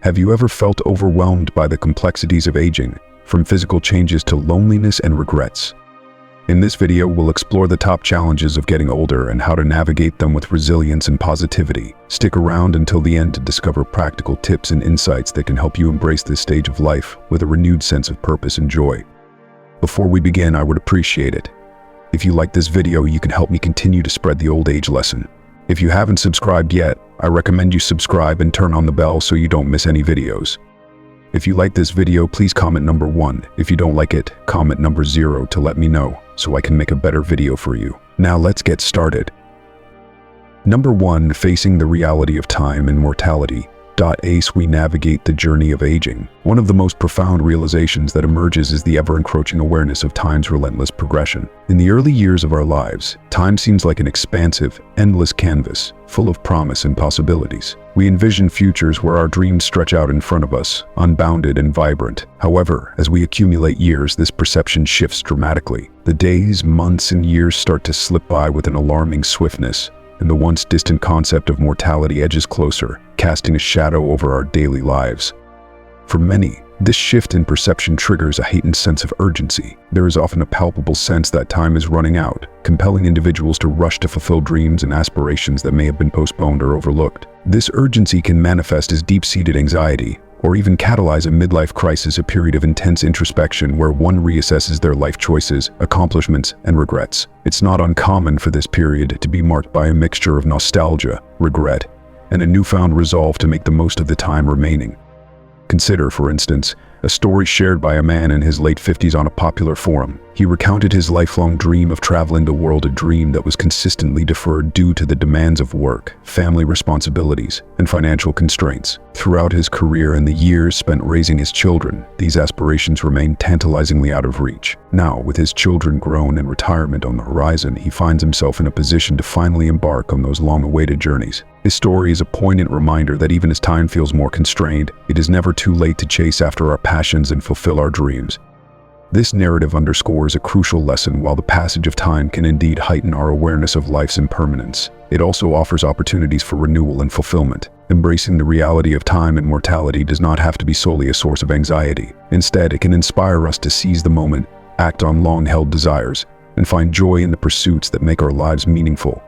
Have you ever felt overwhelmed by the complexities of aging, from physical changes to loneliness and regrets? In this video, we'll explore the top challenges of getting older and how to navigate them with resilience and positivity. Stick around until the end to discover practical tips and insights that can help you embrace this stage of life with a renewed sense of purpose and joy. Before we begin, I would appreciate it if you like this video. You can help me continue to spread the old age lesson. If you haven't subscribed yet, I recommend you subscribe and turn on the bell so you don't miss any videos. If you like this video, please comment number 1. If you don't like it, comment number 0 to let me know so I can make a better video for you. Now let's get started. Number 1. Facing the reality of time and mortality. As we navigate the journey of aging, one of the most profound realizations that emerges is the ever-encroaching awareness of time's relentless progression. In the early years of our lives, time seems like an expansive, endless canvas, full of promise and possibilities. We envision futures where our dreams stretch out in front of us, unbounded and vibrant. However, as we accumulate years, this perception shifts dramatically. The days, months, and years start to slip by with an alarming swiftness, and the once distant concept of mortality edges closer, casting a shadow over our daily lives. For many, this shift in perception triggers a heightened sense of urgency. There is often a palpable sense that time is running out, compelling individuals to rush to fulfill dreams and aspirations that may have been postponed or overlooked. This urgency can manifest as deep-seated anxiety, or even catalyze a midlife crisis, a period of intense introspection where one reassesses their life choices, accomplishments, and regrets. It's not uncommon for this period to be marked by a mixture of nostalgia, regret, and a newfound resolve to make the most of the time remaining. Consider, for instance, a story shared by a man in his late 50s on a popular forum. He recounted his lifelong dream of traveling the world, a dream that was consistently deferred due to the demands of work, family responsibilities, and financial constraints. Throughout his career and the years spent raising his children, these aspirations remained tantalizingly out of reach. Now, with his children grown and retirement on the horizon, he finds himself in a position to finally embark on those long-awaited journeys. His story is a poignant reminder that even as time feels more constrained, it is never too late to chase after our passions and fulfill our dreams. This narrative underscores a crucial lesson. While the passage of time can indeed heighten our awareness of life's impermanence, it also offers opportunities for renewal and fulfillment. Embracing the reality of time and mortality does not have to be solely a source of anxiety. Instead, it can inspire us to seize the moment, act on long-held desires, and find joy in the pursuits that make our lives meaningful.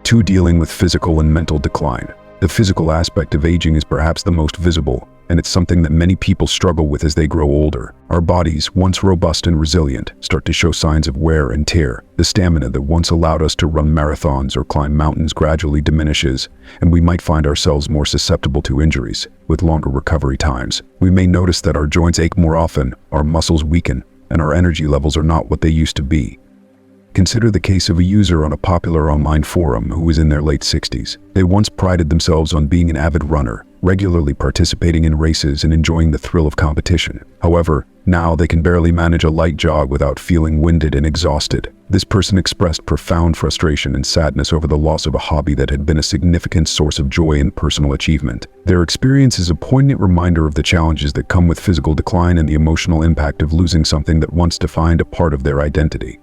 2. Dealing with physical and mental decline. The physical aspect of aging is perhaps the most visible, and it's something that many people struggle with as they grow older. Our bodies, once robust and resilient, start to show signs of wear and tear. The stamina that once allowed us to run marathons or climb mountains gradually diminishes, and we might find ourselves more susceptible to injuries, with longer recovery times. We may notice that our joints ache more often, our muscles weaken, and our energy levels are not what they used to be. Consider the case of a user on a popular online forum who was in their late 60s. They once prided themselves on being an avid runner, regularly participating in races and enjoying the thrill of competition. However, now they can barely manage a light jog without feeling winded and exhausted. This person expressed profound frustration and sadness over the loss of a hobby that had been a significant source of joy and personal achievement. Their experience is a poignant reminder of the challenges that come with physical decline and the emotional impact of losing something that once defined a part of their identity.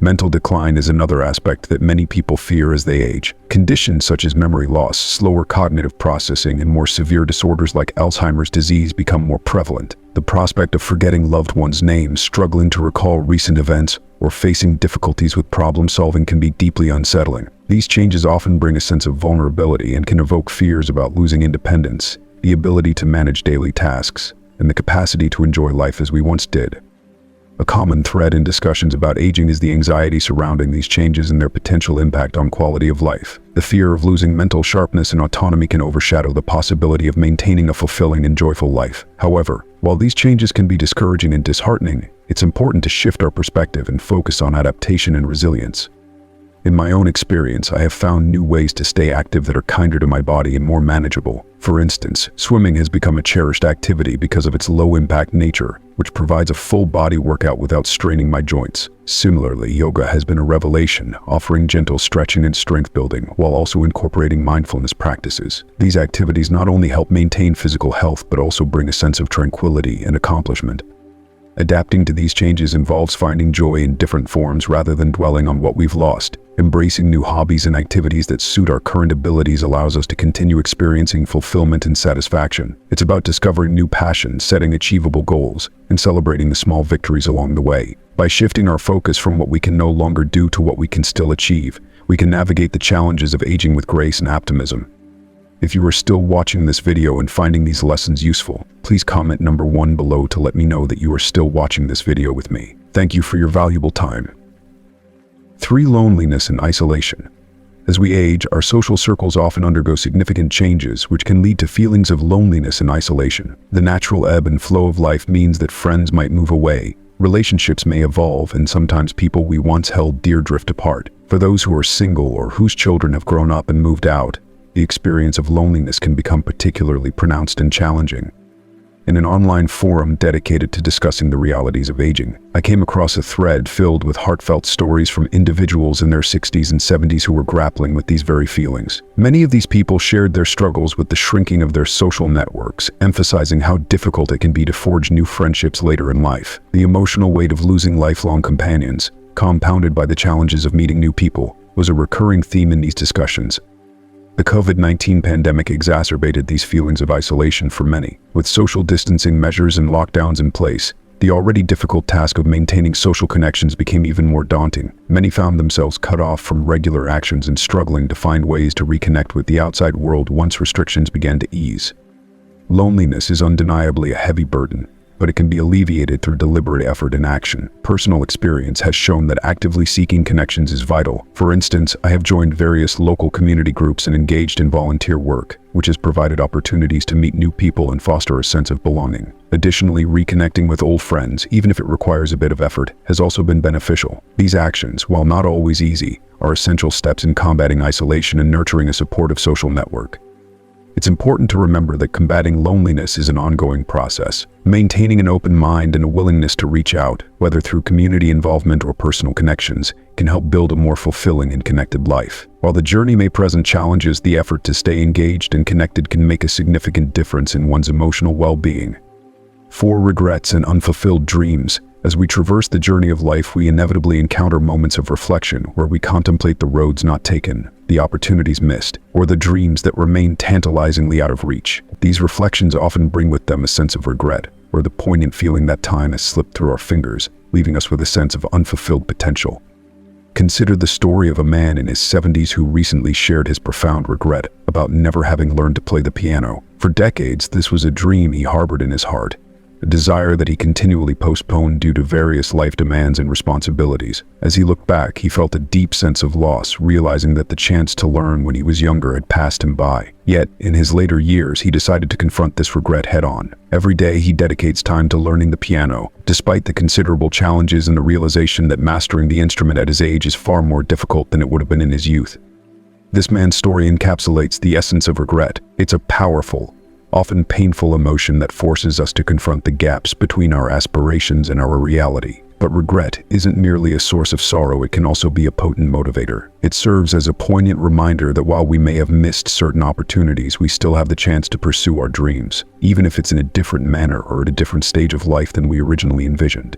Mental decline is another aspect that many people fear as they age. Conditions such as memory loss, slower cognitive processing, and more severe disorders like Alzheimer's disease become more prevalent. The prospect of forgetting loved ones' names, struggling to recall recent events, or facing difficulties with problem solving can be deeply unsettling. These changes often bring a sense of vulnerability and can evoke fears about losing independence, the ability to manage daily tasks, and the capacity to enjoy life as we once did. A common thread in discussions about aging is the anxiety surrounding these changes and their potential impact on quality of life. The fear of losing mental sharpness and autonomy can overshadow the possibility of maintaining a fulfilling and joyful life. However, while these changes can be discouraging and disheartening, it's important to shift our perspective and focus on adaptation and resilience. In my own experience, I have found new ways to stay active that are kinder to my body and more manageable. For instance, swimming has become a cherished activity because of its low-impact nature, which provides a full-body workout without straining my joints. Similarly, yoga has been a revelation, offering gentle stretching and strength building while also incorporating mindfulness practices. These activities not only help maintain physical health but also bring a sense of tranquility and accomplishment. Adapting to these changes involves finding joy in different forms rather than dwelling on what we've lost. Embracing new hobbies and activities that suit our current abilities allows us to continue experiencing fulfillment and satisfaction. It's about discovering new passions, setting achievable goals, and celebrating the small victories along the way. By shifting our focus from what we can no longer do to what we can still achieve, we can navigate the challenges of aging with grace and optimism. If you are still watching this video and finding these lessons useful, please comment number 1 below to let me know that you are still watching this video with me. Thank you for your valuable time. 3. Loneliness and isolation. As we age, our social circles often undergo significant changes, which can lead to feelings of loneliness and isolation. The natural ebb and flow of life means that friends might move away, relationships may evolve, and sometimes people we once held dear drift apart. For those who are single or whose children have grown up and moved out, the experience of loneliness can become particularly pronounced and challenging. In an online forum dedicated to discussing the realities of aging, I came across a thread filled with heartfelt stories from individuals in their 60s and 70s who were grappling with these very feelings. Many of these people shared their struggles with the shrinking of their social networks, emphasizing how difficult it can be to forge new friendships later in life. The emotional weight of losing lifelong companions, compounded by the challenges of meeting new people, was a recurring theme in these discussions. The COVID-19 pandemic exacerbated these feelings of isolation for many. With social distancing measures and lockdowns in place, the already difficult task of maintaining social connections became even more daunting. Many found themselves cut off from regular actions and struggling to find ways to reconnect with the outside world once restrictions began to ease. Loneliness is undeniably a heavy burden, but it can be alleviated through deliberate effort and action. Personal experience has shown that actively seeking connections is vital. For instance, I have joined various local community groups and engaged in volunteer work, which has provided opportunities to meet new people and foster a sense of belonging. Additionally, reconnecting with old friends, even if it requires a bit of effort, has also been beneficial. These actions, while not always easy, are essential steps in combating isolation and nurturing a supportive social network. It's important to remember that combating loneliness is an ongoing process. Maintaining an open mind and a willingness to reach out, whether through community involvement or personal connections, can help build a more fulfilling and connected life. While the journey may present challenges, the effort to stay engaged and connected can make a significant difference in one's emotional well-being. 4. Regrets and unfulfilled dreams. As we traverse the journey of life, we inevitably encounter moments of reflection where we contemplate the roads not taken, the opportunities missed, or the dreams that remain tantalizingly out of reach. These reflections often bring with them a sense of regret, or the poignant feeling that time has slipped through our fingers, leaving us with a sense of unfulfilled potential. Consider the story of a man in his 70s who recently shared his profound regret about never having learned to play the piano. For decades, this was a dream he harbored in his heart, a desire that he continually postponed due to various life demands and responsibilities. As he looked back, he felt a deep sense of loss, realizing that the chance to learn when he was younger had passed him by. Yet, in his later years, he decided to confront this regret head-on. Every day, he dedicates time to learning the piano, despite the considerable challenges and the realization that mastering the instrument at his age is far more difficult than it would have been in his youth. This man's story encapsulates the essence of regret. It's a powerful, often painful emotion that forces us to confront the gaps between our aspirations and our reality. But regret isn't merely a source of sorrow, it can also be a potent motivator. It serves as a poignant reminder that while we may have missed certain opportunities, we still have the chance to pursue our dreams, even if it's in a different manner or at a different stage of life than we originally envisioned.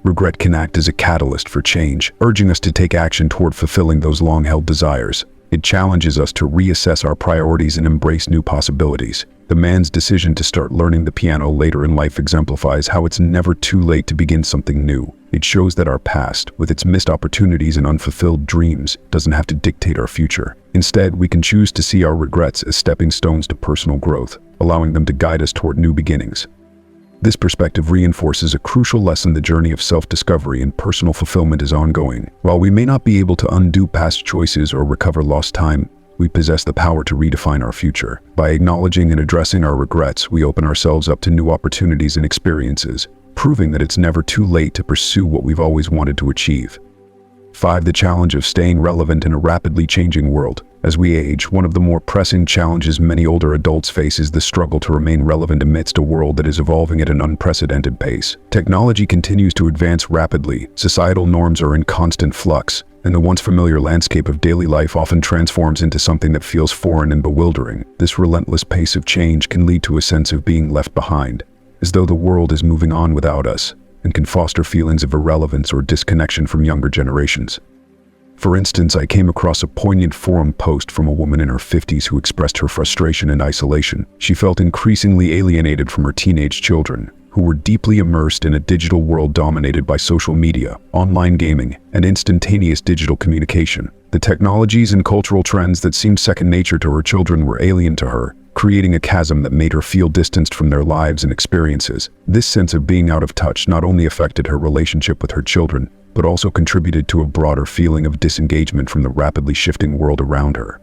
Regret can act as a catalyst for change, urging us to take action toward fulfilling those long-held desires. It challenges us to reassess our priorities and embrace new possibilities. The man's decision to start learning the piano later in life exemplifies how it's never too late to begin something new. It shows that our past, with its missed opportunities and unfulfilled dreams, doesn't have to dictate our future. Instead, we can choose to see our regrets as stepping stones to personal growth, allowing them to guide us toward new beginnings. This perspective reinforces a crucial lesson: the journey of self-discovery and personal fulfillment is ongoing. While we may not be able to undo past choices or recover lost time, we possess the power to redefine our future. By acknowledging and addressing our regrets, we open ourselves up to new opportunities and experiences, proving that it's never too late to pursue what we've always wanted to achieve. 5. The challenge of staying relevant in a rapidly changing world. As we age, one of the more pressing challenges many older adults face is the struggle to remain relevant amidst a world that is evolving at an unprecedented pace. Technology continues to advance rapidly, societal norms are in constant flux, and the once familiar landscape of daily life often transforms into something that feels foreign and bewildering. This relentless pace of change can lead to a sense of being left behind, as though the world is moving on without us, and can foster feelings of irrelevance or disconnection from younger generations. For instance, I came across a poignant forum post from a woman in her 50s who expressed her frustration and isolation. She felt increasingly alienated from her teenage children, who were deeply immersed in a digital world dominated by social media, online gaming, and instantaneous digital communication. The technologies and cultural trends that seemed second nature to her children were alien to her, creating a chasm that made her feel distanced from their lives and experiences. This sense of being out of touch not only affected her relationship with her children, but also contributed to a broader feeling of disengagement from the rapidly shifting world around her.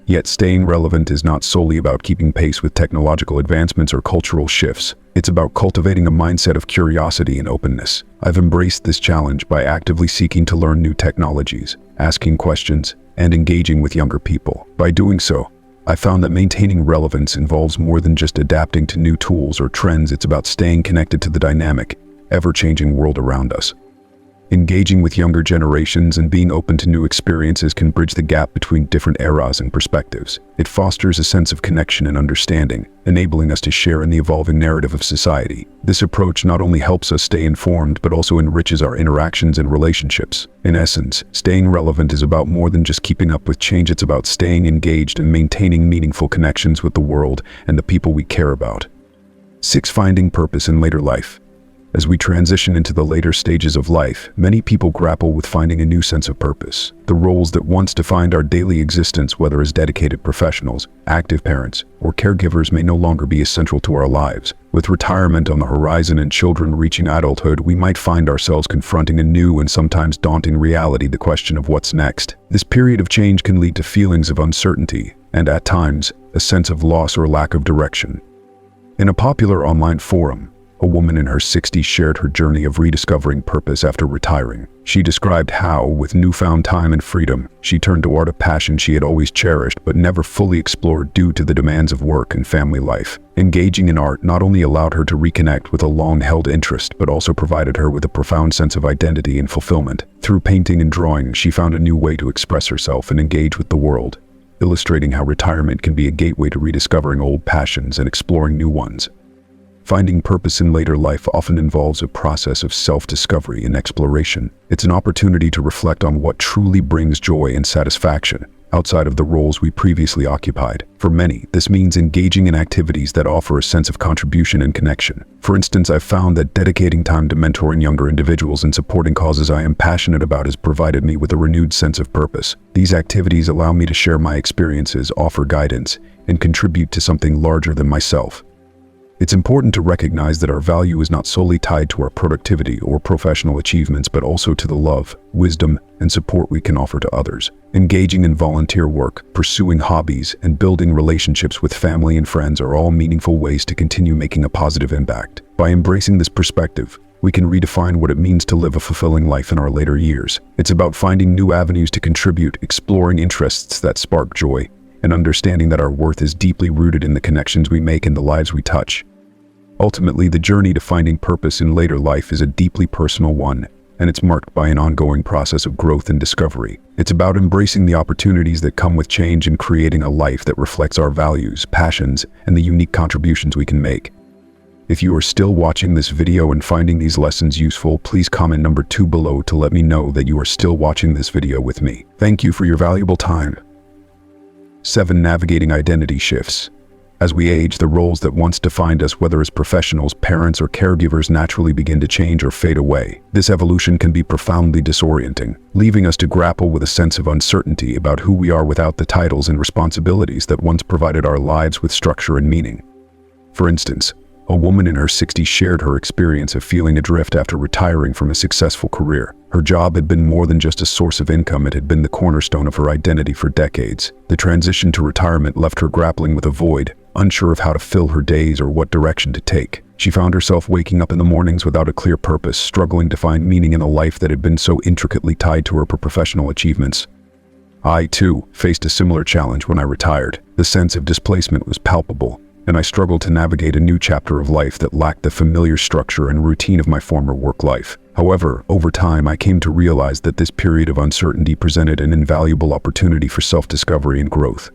Yet staying relevant is not solely about keeping pace with technological advancements or cultural shifts. It's about cultivating a mindset of curiosity and openness. I've embraced this challenge by actively seeking to learn new technologies, asking questions, and engaging with younger people. By doing so, I found that maintaining relevance involves more than just adapting to new tools or trends. It's about staying connected to the dynamic, ever-changing world around us. Engaging with younger generations and being open to new experiences can bridge the gap between different eras and perspectives. It fosters a sense of connection and understanding, enabling us to share in the evolving narrative of society. This approach not only helps us stay informed, but also enriches our interactions and relationships. In essence, staying relevant is about more than just keeping up with change. It's about staying engaged and maintaining meaningful connections with the world and the people we care about. 6. Finding purpose in later life. As we transition into the later stages of life, many people grapple with finding a new sense of purpose. The roles that once defined our daily existence, whether as dedicated professionals, active parents, or caregivers, may no longer be essential to our lives. With retirement on the horizon and children reaching adulthood, we might find ourselves confronting a new and sometimes daunting reality: the question of what's next. This period of change can lead to feelings of uncertainty and, at times, a sense of loss or lack of direction. In a popular online forum, a woman in her 60s shared her journey of rediscovering purpose after retiring. She described how, with newfound time and freedom, she turned to art, a passion she had always cherished but never fully explored due to the demands of work and family life. Engaging in art not only allowed her to reconnect with a long-held interest, but also provided her with a profound sense of identity and fulfillment. Through painting and drawing, she found a new way to express herself and engage with the world, illustrating how retirement can be a gateway to rediscovering old passions and exploring new ones. Finding purpose in later life often involves a process of self-discovery and exploration. It's an opportunity to reflect on what truly brings joy and satisfaction outside of the roles we previously occupied. For many, this means engaging in activities that offer a sense of contribution and connection. For instance, I've found that dedicating time to mentoring younger individuals and supporting causes I am passionate about has provided me with a renewed sense of purpose. These activities allow me to share my experiences, offer guidance, and contribute to something larger than myself. It's important to recognize that our value is not solely tied to our productivity or professional achievements, but also to the love, wisdom, and support we can offer to others. Engaging in volunteer work, pursuing hobbies, and building relationships with family and friends are all meaningful ways to continue making a positive impact. By embracing this perspective, we can redefine what it means to live a fulfilling life in our later years. It's about finding new avenues to contribute, exploring interests that spark joy, and understanding that our worth is deeply rooted in the connections we make and the lives we touch. Ultimately, the journey to finding purpose in later life is a deeply personal one, and it's marked by an ongoing process of growth and discovery. It's about embracing the opportunities that come with change and creating a life that reflects our values, passions, and the unique contributions we can make. If you are still watching this video and finding these lessons useful, please comment number 2 below to let me know that you are still watching this video with me. Thank you for your valuable time. 7. Navigating identity shifts. As we age, the roles that once defined us, whether as professionals, parents, or caregivers, naturally begin to change or fade away. This evolution can be profoundly disorienting, leaving us to grapple with a sense of uncertainty about who we are without the titles and responsibilities that once provided our lives with structure and meaning. For instance, a woman in her 60s shared her experience of feeling adrift after retiring from a successful career. Her job had been more than just a source of income, it had been the cornerstone of her identity for decades. The transition to retirement left her grappling with a void, unsure of how to fill her days or what direction to take. She found herself waking up in the mornings without a clear purpose, struggling to find meaning in a life that had been so intricately tied to her professional achievements. I, too, faced a similar challenge when I retired. The sense of displacement was palpable, and I struggled to navigate a new chapter of life that lacked the familiar structure and routine of my former work life. However, over time, I came to realize that this period of uncertainty presented an invaluable opportunity for self-discovery and growth.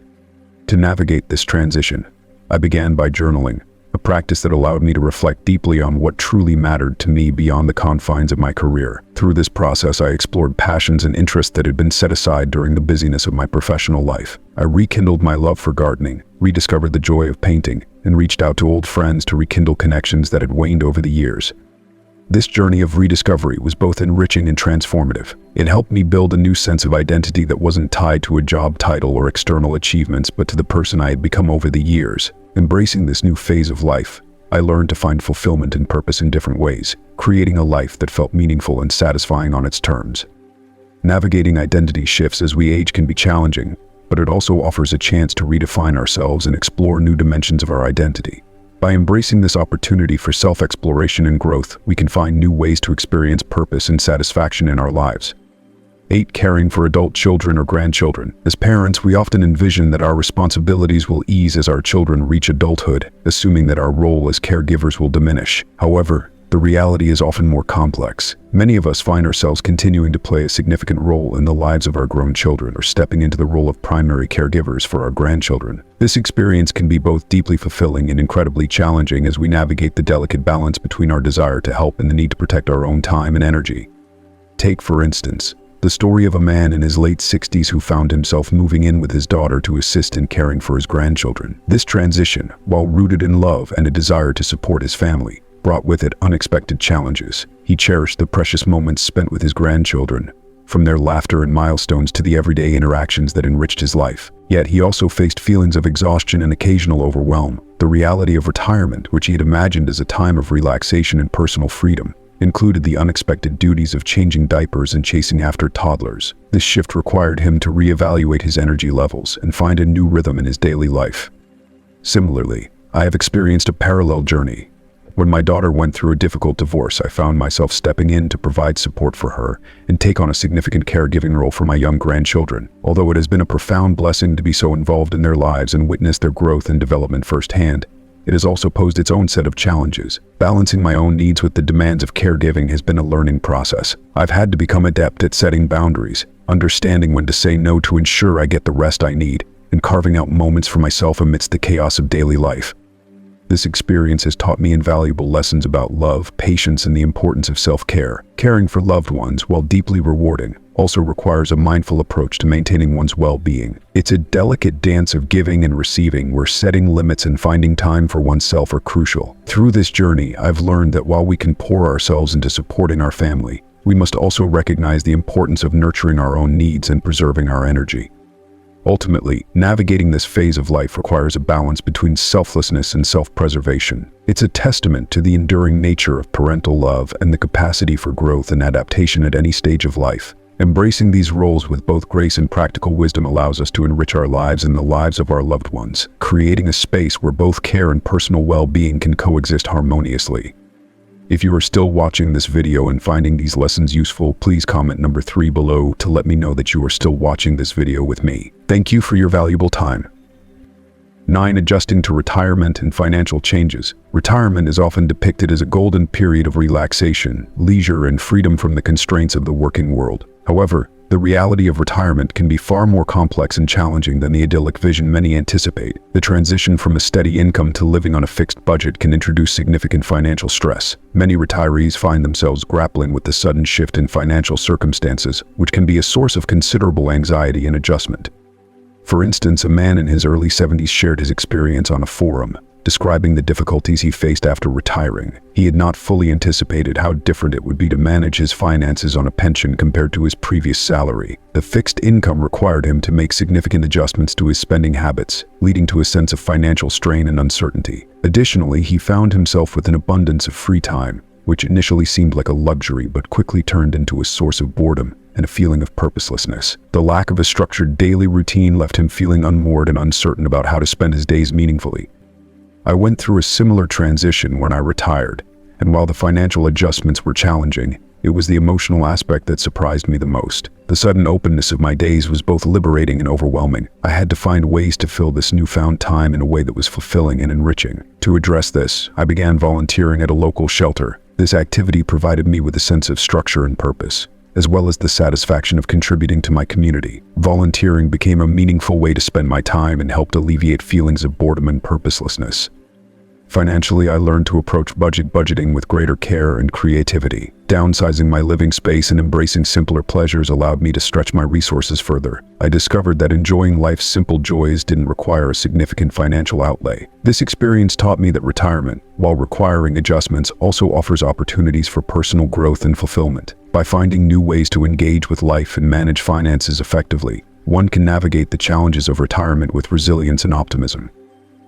To navigate this transition, I began by journaling, a practice that allowed me to reflect deeply on what truly mattered to me beyond the confines of my career. Through this process, I explored passions and interests that had been set aside during the busyness of my professional life. I rekindled my love for gardening, rediscovered the joy of painting, and reached out to old friends to rekindle connections that had waned over the years. This journey of rediscovery was both enriching and transformative. It helped me build a new sense of identity that wasn't tied to a job title or external achievements, but to the person I had become over the years. Embracing this new phase of life, I learned to find fulfillment and purpose in different ways, creating a life that felt meaningful and satisfying on its terms. Navigating identity shifts as we age can be challenging, but it also offers a chance to redefine ourselves and explore new dimensions of our identity. By embracing this opportunity for self-exploration and growth, we can find new ways to experience purpose and satisfaction in our lives. 8. Caring for adult children or grandchildren. As parents, we often envision that our responsibilities will ease as our children reach adulthood, assuming that our role as caregivers will diminish. However, the reality is often more complex. Many of us find ourselves continuing to play a significant role in the lives of our grown children or stepping into the role of primary caregivers for our grandchildren. This experience can be both deeply fulfilling and incredibly challenging as we navigate the delicate balance between our desire to help and the need to protect our own time and energy. Take, for instance, the story of a man in his late 60s who found himself moving in with his daughter to assist in caring for his grandchildren. This transition, while rooted in love and a desire to support his family, brought with it unexpected challenges. He cherished the precious moments spent with his grandchildren, from their laughter and milestones to the everyday interactions that enriched his life. Yet he also faced feelings of exhaustion and occasional overwhelm. The reality of retirement, which he had imagined as a time of relaxation and personal freedom, included the unexpected duties of changing diapers and chasing after toddlers. This shift required him to reevaluate his energy levels and find a new rhythm in his daily life. Similarly, I have experienced a parallel journey. When my daughter went through a difficult divorce, I found myself stepping in to provide support for her and take on a significant caregiving role for my young grandchildren. Although it has been a profound blessing to be so involved in their lives and witness their growth and development firsthand, it has also posed its own set of challenges. Balancing my own needs with the demands of caregiving has been a learning process. I've had to become adept at setting boundaries, understanding when to say no to ensure I get the rest I need, and carving out moments for myself amidst the chaos of daily life. This experience has taught me invaluable lessons about love, patience, and the importance of self-care. Caring for loved ones, while deeply rewarding, also requires a mindful approach to maintaining one's well-being. It's a delicate dance of giving and receiving, where setting limits and finding time for oneself are crucial. Through this journey, I've learned that while we can pour ourselves into supporting our family, we must also recognize the importance of nurturing our own needs and preserving our energy. Ultimately, navigating this phase of life requires a balance between selflessness and self-preservation. It's a testament to the enduring nature of parental love and the capacity for growth and adaptation at any stage of life. Embracing these roles with both grace and practical wisdom allows us to enrich our lives and the lives of our loved ones, creating a space where both care and personal well-being can coexist harmoniously. If you are still watching this video and finding these lessons useful, please comment number 3 below to let me know that you are still watching this video with me. Thank you for your valuable time. 9. Adjusting to retirement and financial changes. Retirement is often depicted as a golden period of relaxation, leisure, and freedom from the constraints of the working world. However, the reality of retirement can be far more complex and challenging than the idyllic vision many anticipate. The transition from a steady income to living on a fixed budget can introduce significant financial stress. Many retirees find themselves grappling with the sudden shift in financial circumstances, which can be a source of considerable anxiety and adjustment. For instance, a man in his early 70s shared his experience on a forum, describing the difficulties he faced after retiring. He had not fully anticipated how different it would be to manage his finances on a pension compared to his previous salary. The fixed income required him to make significant adjustments to his spending habits, leading to a sense of financial strain and uncertainty. Additionally, he found himself with an abundance of free time, which initially seemed like a luxury but quickly turned into a source of boredom and a feeling of purposelessness. The lack of a structured daily routine left him feeling unmoored and uncertain about how to spend his days meaningfully. I went through a similar transition when I retired, and while the financial adjustments were challenging, it was the emotional aspect that surprised me the most. The sudden openness of my days was both liberating and overwhelming. I had to find ways to fill this newfound time in a way that was fulfilling and enriching. To address this, I began volunteering at a local shelter. This activity provided me with a sense of structure and purpose, as well as the satisfaction of contributing to my community. Volunteering became a meaningful way to spend my time and helped alleviate feelings of boredom and purposelessness. Financially, I learned to approach budgeting with greater care and creativity. Downsizing my living space and embracing simpler pleasures allowed me to stretch my resources further. I discovered that enjoying life's simple joys didn't require a significant financial outlay. This experience taught me that retirement, while requiring adjustments, also offers opportunities for personal growth and fulfillment. By finding new ways to engage with life and manage finances effectively, one can navigate the challenges of retirement with resilience and optimism.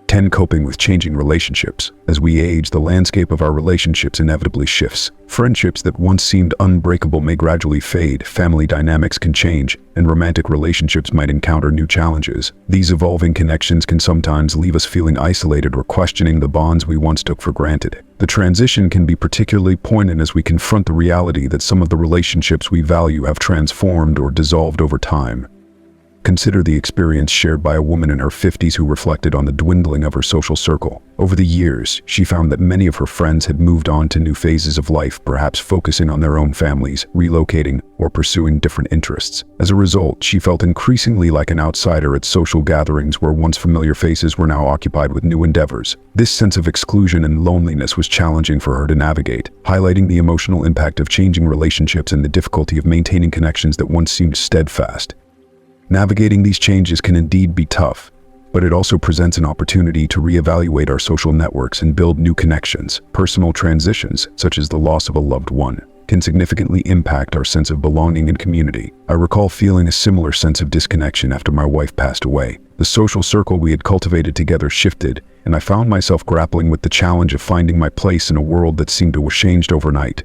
10. Coping with changing relationships. As we age, the landscape of our relationships inevitably shifts. Friendships that once seemed unbreakable may gradually fade, family dynamics can change, and romantic relationships might encounter new challenges. These evolving connections can sometimes leave us feeling isolated or questioning the bonds we once took for granted. The transition can be particularly poignant as we confront the reality that some of the relationships we value have transformed or dissolved over time. Consider the experience shared by a woman in her 50s who reflected on the dwindling of her social circle. Over the years, she found that many of her friends had moved on to new phases of life, perhaps focusing on their own families, relocating, or pursuing different interests. As a result, she felt increasingly like an outsider at social gatherings where once familiar faces were now occupied with new endeavors. This sense of exclusion and loneliness was challenging for her to navigate, highlighting the emotional impact of changing relationships and the difficulty of maintaining connections that once seemed steadfast. Navigating these changes can indeed be tough, but it also presents an opportunity to reevaluate our social networks and build new connections. Personal transitions, such as the loss of a loved one, can significantly impact our sense of belonging and community. I recall feeling a similar sense of disconnection after my wife passed away. The social circle we had cultivated together shifted, and I found myself grappling with the challenge of finding my place in a world that seemed to have changed overnight.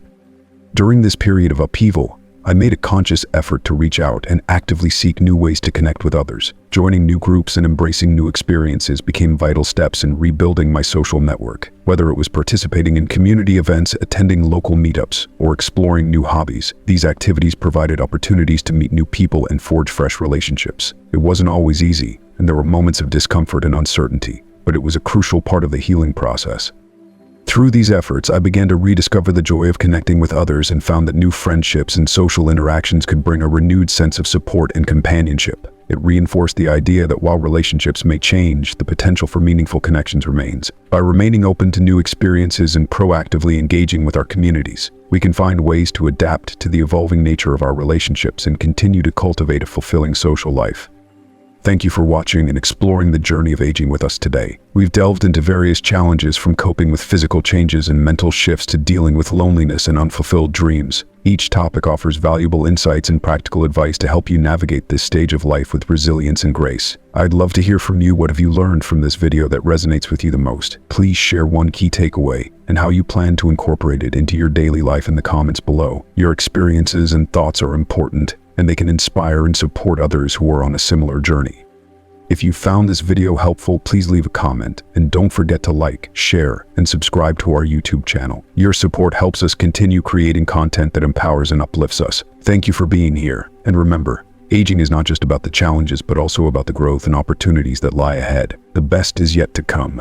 During this period of upheaval, I made a conscious effort to reach out and actively seek new ways to connect with others. Joining new groups and embracing new experiences became vital steps in rebuilding my social network. Whether it was participating in community events, attending local meetups, or exploring new hobbies, these activities provided opportunities to meet new people and forge fresh relationships. It wasn't always easy, and there were moments of discomfort and uncertainty, but it was a crucial part of the healing process. Through these efforts, I began to rediscover the joy of connecting with others and found that new friendships and social interactions could bring a renewed sense of support and companionship. It reinforced the idea that while relationships may change, the potential for meaningful connections remains. By remaining open to new experiences and proactively engaging with our communities, we can find ways to adapt to the evolving nature of our relationships and continue to cultivate a fulfilling social life. Thank you for watching and exploring the journey of aging with us today. We've delved into various challenges, from coping with physical changes and mental shifts to dealing with loneliness and unfulfilled dreams. Each topic offers valuable insights and practical advice to help you navigate this stage of life with resilience and grace. I'd love to hear from you. What have you learned from this video that resonates with you the most? Please share one key takeaway and how you plan to incorporate it into your daily life in the comments below. Your experiences and thoughts are important, and they can inspire and support others who are on a similar journey. If you found this video helpful, please leave a comment, and don't forget to like, share, and subscribe to our YouTube channel. Your support helps us continue creating content that empowers and uplifts us. Thank you for being here, and remember, aging is not just about the challenges but also about the growth and opportunities that lie ahead. The best is yet to come.